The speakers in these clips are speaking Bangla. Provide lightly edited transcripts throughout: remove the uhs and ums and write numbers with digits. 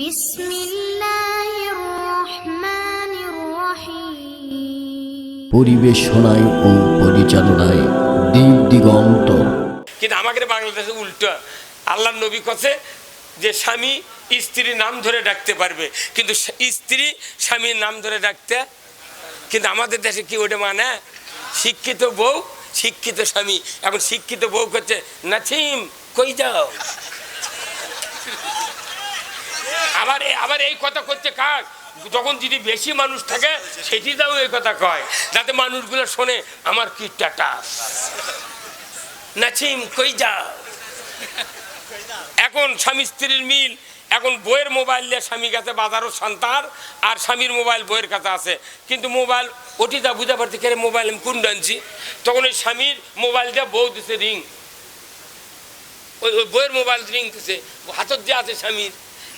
বিসমিল্লাহির রহমানির রহিম। পরিবেশনায় ও পরিচালনায় দিক দিগন্ত। কিন্তু আমাদের বাংলাদেশে উল্টো, আল্লাহর নবী কথা যে স্বামী স্ত্রীর নাম ধরে ডাকতে পারবে, কিন্তু স্ত্রী স্বামীর নাম ধরে ডাকতে, কিন্তু আমাদের দেশে কি ওটা মানে? শিক্ষিত বউ শিক্ষিত স্বামী। এখন শিক্ষিত বউ করছে নাছিম কই যাও, আবার আবার এই কথা করছে কাক যখন যদি বেশি মানুষ থাকে সেটি দাও এই কথা কয়, যাতে মানুষগুলো শোনে আমার কি টাটা, নাছিম কই যাও। এখন স্বামী স্ত্রীর মিল, এখন বইয়ের মোবাইল দিয়ে স্বামী কাছে বাজারও সন্তান, আর স্বামীর মোবাইল বইয়ের কাছে আছে, কিন্তু মোবাইল ওটি যা বুঝা পারছে কে মোবাইল আমি কোন আনছি, তখন ওই স্বামীর মোবাইল দিয়ে বউ দিছে রিং, ওই বইয়ের মোবাইল রিং দিছে, হাতত যে আছে স্বামীর,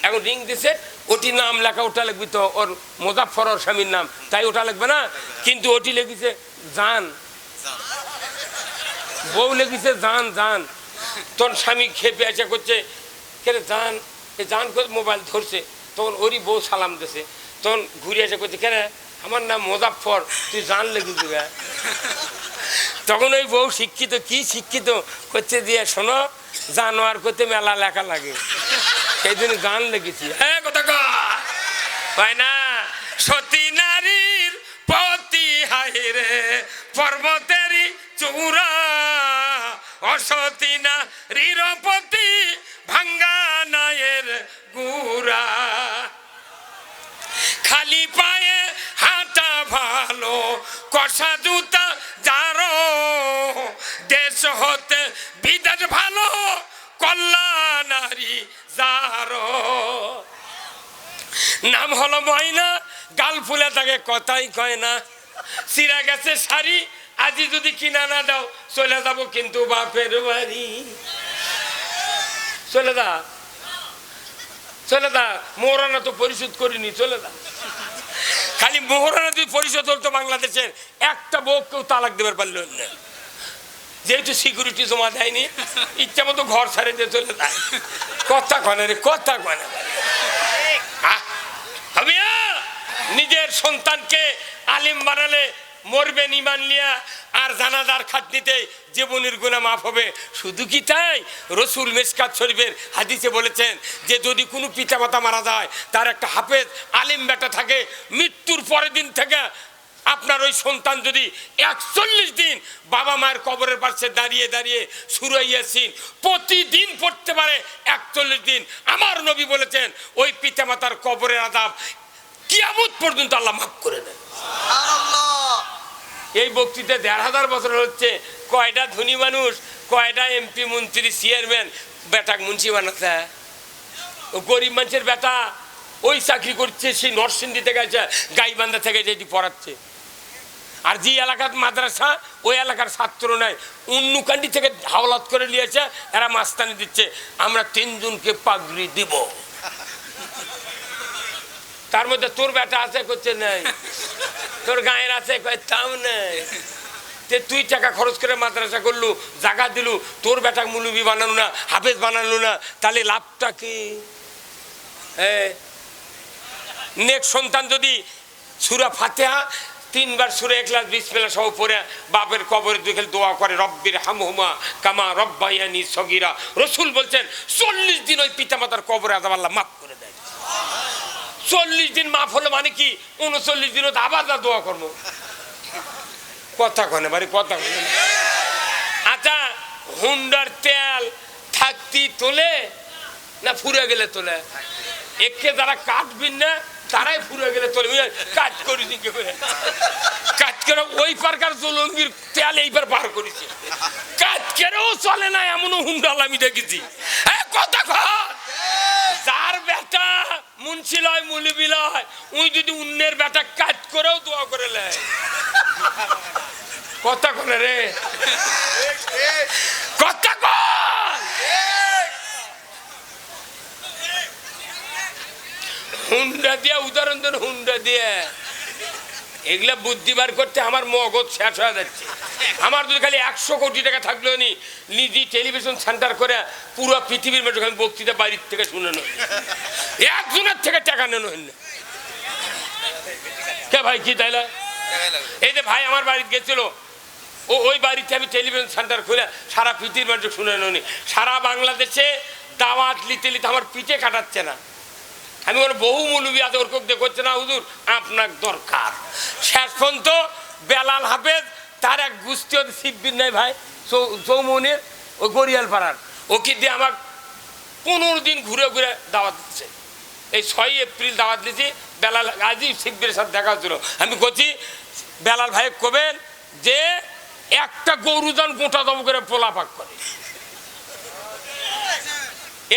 এখন রিং দিছে, ওটি নাম লেখা ওটা লিখবি তো ওর মোজাফফর ওর স্বামীর নাম, তাই ওটা লিখবে না, কিন্তু ওটি লিখেছে জান, বউ লিখেছে জান জান। তখন স্বামী খেপে আসা করছে কেন জান, এ জান করে মোবাইল ধরছে, তখন ওরই বউ সালাম দিছে, তখন ঘুরে এসে করছে কেন আমার নাম মোজাফফর তুই জান লিখেছি গা। তখন ওই বউ শিক্ষিত কি শিক্ষিত করছে দিয়ে শোনো জানোয়ার করতে মেলা লেখা লাগে, সেই জন্য গান লেগেছি। হ্যাঁ কথা কয় না, সতী নারীর পতি হাইরে পর্বতেরই চূড়া, অসতী নারীর পতি ভাঙ্গা নায়ের গুড়া, খালি পায়ে হাঁটা ভালো কষা জুতা যারো, দেশ হতে বিদেশ ভালো কল্যাণারী যারো, নাম হলো ময়না গাল ফুলে থাকে কথাই কয় না, সিরা গেছে শাড়ি আজি যদি কিনা না দাও চলে যাবো কিন্তু বাপের বাড়ি, চলে যা চলে যা, মোহরানা তো পরিশোধ করিনি চলে যা। খালি মোহরানা যদি পরিশোধ হতো বাংলাদেশের একটা বউ কেউ তালাক দেবার পারলো না, যেহেতু সিকিউরিটি জমা দেয়নি ইচ্ছা মতো ঘর ছাড়ে দিয়ে চলে যায়। কথা কনে রে কথা কনে, নিজের সন্তানকে আলিম বানালে মরবেন ইমান নিয়া, আর জানাজার খাটনিতে জীবনের গুনাহ মাফ হবে। শুধু কি তাই, রসুল মিশকাত শরীফের হাদিসে বলেছেন যে যদি কোনো পিতামাতা মারা যায় তার একটা হাফেজ আলিম বেটা থাকে, মৃত্যুর পরের দিন থেকে আপনার ওই সন্তান যদি 41 দিন বাবা মায়ের কবরের পাশে দাঁড়িয়ে দাঁড়িয়ে সূরা ইয়াসিন প্রতিদিন পড়তে পারে 41 দিন, আমার নবী বলেছেন ওই পিতামাতার কবরের আযাব কিয়ামত পর্যন্ত আল্লাহ মাফ করে দেন। এই বক্তৃতা 1500 বছর হচ্ছে, কয়টা ধনী মানুষ কয়টা এমপি মন্ত্রী চেয়ারম্যান বেটাক মুন্সি বানাচ্ছে, ও গরিব মানুষের বেটা ওই চাকরি করছে, সেই নরসিংদী থেকে আছে গাইবান্ধা থেকে যেটি পড়াচ্ছে, আর যে এলাকার মাদ্রাসা ওই এলাকার ছাত্র নাই, উন্নুকান্ডি থেকে হাওলাত করে নিয়েছে, এরা মাস্তানি দিচ্ছে আমরা 3 জনকে পাগড়ি দিব। তার মধ্যে তোর বেটা আছে করছে নাই, তোর গায়ের আছে তাও নেই, তুই টাকা খরচ করে মাদ্রাসা করলু জায়গা দিলু, তোর বেটা মুলুবি বানালো না হাফেজ বানালো না, তাহলে লাভটা কি? নেক্সট সন্তান যদি সূরা ফাতিহা 3 বার সূরা ইখলাস বিসমিল্লাহ সহ পড়ে বাপের কবরে দুই খেলে দোয়া করে রব্বির হামহুমা কামা রব্বায়ানি সগীরা, রাসূল বলছেন 40 দিন ওই পিতামাতার কবরে আযাব আল্লাহ মাফ করে দেয়। 40 দিন মাফ হলো মানে কি 39 দিনও আবার যা দোয়া করবো। কথা কনে বাড়ি কথা কনে। আচ্ছা হুন্ডার তেল থাকতি তোলে না ফুরে গেলে তোলে? একে যারা কাটবিন না তারাই ফুরে গেলে তোলে, কাজ করিস কাজ করে ওই পারকার জলঙ্গির তেল এইবার বার করেছে, কাজ করেও চলে না এমনও হুন্ডাল আমি দেখেছি। কথা কর, যার বেটা মুন্সি লয় মুলিবি লয় উই যদি অন্যের বেটা কাজ করেও দোয়া করে লেয়। কথা কনে রে কথা কন। হুন্ডা দিয়া উদাহরণ দেন, হুন্ডা দিয়ে এগুলা বুদ্ধি বার করতে আমার মগজ শেষ হয়ে যাচ্ছে। আমার যদি খালি 100 কোটি টাকা থাকলেও নি নিজে টেলিভিশন সেন্টার করে পুরো পৃথিবীর মধ্যে খালি বক্তৃতা বাড়ির থেকে শুনে নেই, একজনের থেকে টাকা নেন কে ভাই কি তাইলে? এই যে ভাই আমার বাড়িতে গেছিল, ওই বাড়িতে আমি টেলিভিশন সেন্টার খুলে সারা পৃথিবীর মানুষ শুনে নি। সারা বাংলাদেশে দাওয়াত লিতে লিতে আমার পিঠে কাটাচ্ছে না। আমি ওর বহু মুলুবি আছে, ওর কোক করছে না হুজুর আপনার দরকার। শেষ পর্যন্ত বেলাল হাফেজ তার এক গুস্তি শিববির নাই ভাই চৌমনের ওই গড়িয়াল পাড়ার, ওকে দিয়ে আমার 15 দিন ঘুরে ঘুরে দাওয়াত দিচ্ছে। এই 6 এপ্রিল দাওয়াত দিয়েছি, বেলাল আজই শিববির সাথে দেখা হচ্ছিল। আমি বলছি বেলাল ভাই কবেন যে একটা গরুজন গোটা দম করে পোলা পাক করে।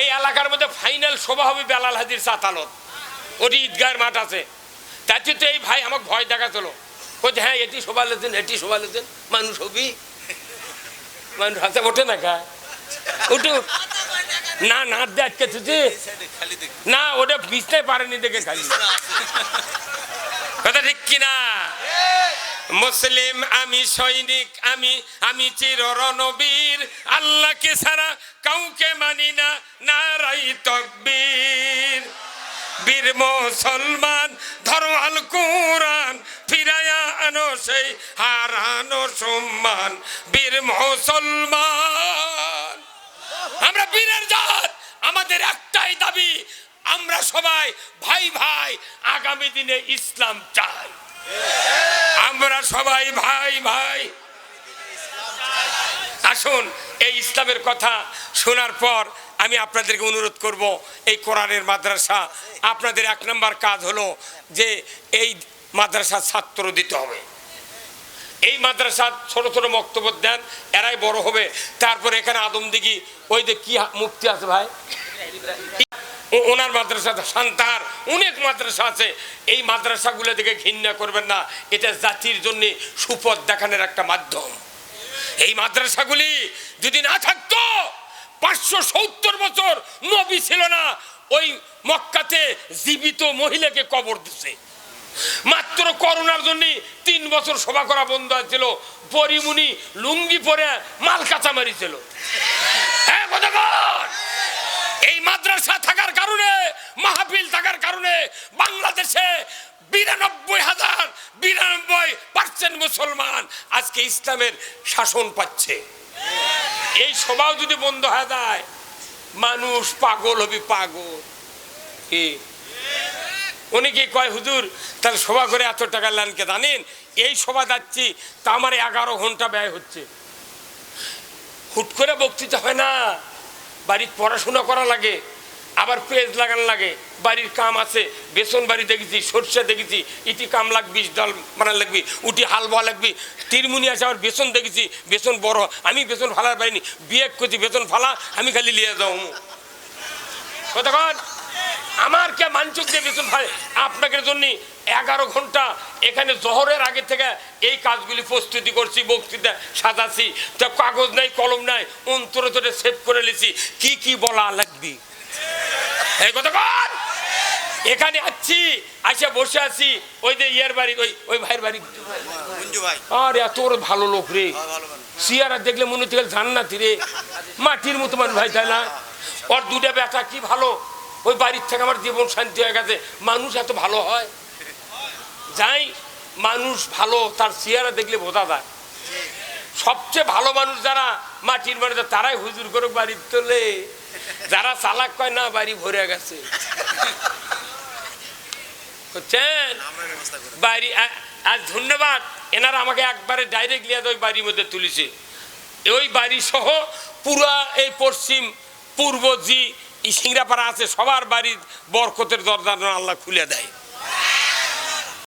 এই এলাকার মধ্যে ফাইনাল সভা হবে বেলাল হাজির চাতালত, ওটি ঈদগাহের মাঠ আছে। তাতে তো এই ভাই আমাকে ভয় দেখাচ্ছিল, বলছে হ্যাঁ এটি শোভা লেছেন, এটি শোভা লেছেন, মানুষ হবি মানুষ হাতে ওঠে না খায় ওটু না না আটকে না, ওটা বিছতে পারেনি দেখে খালি কথা ঠিক কিনা? মুসলিম আমি সৈনিক আমি, আমি চির রণবীর, আল্লাহকে ছাড়া কাউকে মানি না, নারাই তাকবীর। বীর মুসলমান ধরো আল কোরআন, ফিরায়া আনো সেই হারানো সম্মান। বীর মুসলমান আমরা বীরের জাত, আমাদের একটাই দাবি আমরা সবাই ভাই ভাই, আগামী দিনে ইসলাম চাই। আমরা সবাই ভাই ভাই। আসুন এই ইসলামের কথা শোনার পর আমি আপনাদেরকে অনুরোধ করব, এই কোরআনের মাদ্রাসা আপনাদের 1 নম্বর কাজ হলো যে এই মাদ্রাসার ছাত্র দিতে হবে। এই মাদ্রাসা ছোট ছোট বক্তব্য দেন, এরাই বড় হবে। তারপরে এখানে আদমদিঘি ওই যে কি মুফতি আছে ভাই, ওনার মাদ্রাসা, শান্তার অনেক মাদ্রাসা আছে। এই মাদ্রাসাগুলো থেকে ঘৃণা করবেন না, এটা জাতির জন্য সুপথ দেখানোর একটা মাধ্যম। এই মাদ্রাসাগুলি যদি না থাকতো, 570 বছর নবী ছিল না, ওই মক্কাতে জীবিত মহিলাকে কবর দিছে। মাত্র করোনার জন্য 3 বছর সভা করা বন্ধ হয়েছিল, পরিমুনি লুঙ্গি পরে মাল কাঁচা মারিছিল। হ্যাঁ কথা বল। এই মাদ্রাসা থাকার কারণে, মাহফিল থাকার কারণে বাংলাদেশে 92% মুসলমান আজকে ইসলামের শাসন পাচ্ছে। এই সভাও যদি বন্ধ হয়ে যায়, মানুষ পাগল হবে, পাগল। কি অনেকে কয় হুজুর তাহলে সভা করে এত টাকা লানকে জানেন, এই সভা যাচ্ছি তা আমার 11 ঘন্টা ব্যয় হচ্ছে। হুট করে বক্তৃতা হয় না, বাড়ির পড়াশোনা করা লাগে, আবার পেজ লাগানো লাগে, বাড়ির কাম আছে, বেসন বাড়ি দেখেছি, সরষে দেখেছি, ইটি কাম লাগবি, ডাল বানান লাগবি, উটি হাল বোয়া লাগবি, তিরমুনি আছে, আবার বেসন দেখেছি, বেসন বড়, আমি বেসন ফালার পারিনি, বিয়ে করছি বেসন ফালা, আমি খালি লিয়ে যাও কতক্ষণ আমার কে মানচুক দিয়ে বেসন ফালে। আপনাদের জন্য 11 ঘন্টা এখানে জোহরের আগে থেকে এই কাজগুলি প্রস্তুতি করছি, বক্তৃতা সাজাচ্ছি, তো কাগজ নাই কলম নাই, অন্তরে তোরে সেভ করে নিয়েছি কি কি বলা লাগবে। এই কতক্ষণ এখানে আসছি, আসে বসে আছি, ওই যে ইয়ের বাড়ি, ওই ভাইয়ের বাড়ি, আরে এত ভালো লোক রে, সিয়ারা দেখলে মনে হচ্ছে জান্নাতি রে, মাটির মতো মানুষ ভাই, তাই না? ওর 2টা বেটা কি ভালো, ওই বাড়ির থেকে আমার জীবন শান্তি হয়ে গেছে। মানুষ এত ভালো হয়, যাই মানুষ ভালো তার চেহারা দেখলে বোঝা যায়। সবচেয়ে ভালো মানুষ যারা মাটির মানুষ, তারাই হুজুর করে বাড়ি তোলে। যারা চালাক কয় না বাড়ি ভরে গেছে, বুঝছেন? বাড়ি আজ ধন্যবাদ, এনারা আমাকে একবারে ডাইরেক্ট লিয়ে ওই বাড়ির মধ্যে তুলেছে। ওই বাড়ি সহ পুরা এই পশ্চিম পূর্ব জি সিংড়াপাড়া আছে, সবার বাড়ির বরকতের দরজা আল্লাহ খুলে দেয়।